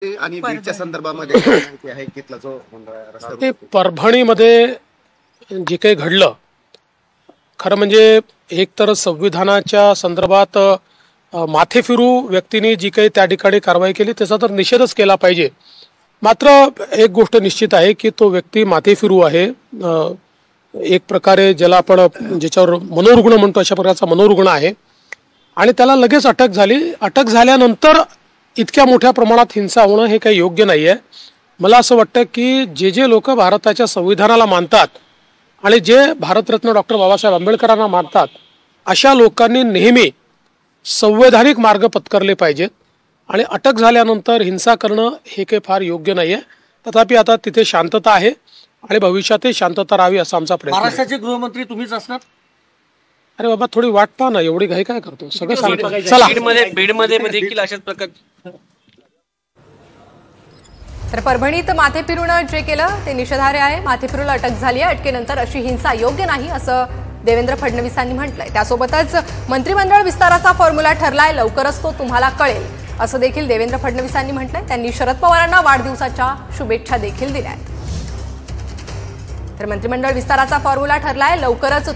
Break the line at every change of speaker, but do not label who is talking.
आणि बीडच्या संदर्भामध्ये काय माहिती आहे तिथला जो रस्ता
ते परभणीमध्ये जे काही घडलं, खरं म्हणजे एक तर संविधानाच्या संदर्भात माथेफिरू व्यक्तींनी जी काही त्या ठिकाणी कारवाई केली त्याचा तर निषेधच केला पाहिजे. मात्र एक गोष्ट निश्चित आहे की तो व्यक्ती माथेफिरू आहे, एक प्रकारे ज्याला आपण ज्याच्यावर मनोरुग्ण म्हणतो अशा प्रकारचा मनोरुग्ण आहे आणि त्याला लगेच अटक झाली. अटक झाल्यानंतर इतक्या मोठ्या प्रमाणात हिंसा होणं हे काही योग्य नाही आहे. मला असं वाटतं की जे लोक भारताच्या संविधानाला मानतात आणि जे भारतरत्न डॉक्टर बाबासाहेब आंबेडकरांना मानतात अशा लोकांनी नेहमी संवैधानिक मार्ग पत्करले पाहिजेत आणि अटक झाल्यानंतर हिंसा करणं हे काही फार योग्य नाही आहे. तथापि आता तिथे शांतता आहे आणि भविष्यातही शांतता राहावी असा आमचा प्रयत्न आहे.
महाराष्ट्राचे गृहमंत्री तुम्हीच असणार.
अरे बाबा थोडी वाट पहा ना, एवढी घाई काय करतो, सगळं सांगतो. चला
बीडमध्ये देखील अशाच प्रकार.
तर परभणीत माथेफिरूनं जे केलं ते निषेधार्ह आहे. माथेफिरूला अटक झाली आहे. अटकेनंतर अशी हिंसा योग्य नाही असं देवेंद्र फडणवीसांनी म्हटलंय. त्यासोबतच मंत्रिमंडळ विस्ताराचा फॉर्म्युला ठरलाय, लवकरच तो तुम्हाला कळेल असं देखील देवेंद्र फडणवीसांनी म्हटलंय. त्यांनी शरद पवारांना वाढदिवसाच्या शुभेच्छा देखील दिल्या आहेत. तर मंत्रिमंडळ विस्ताराचा फॉर्म्युला ठरलाय, लवकरच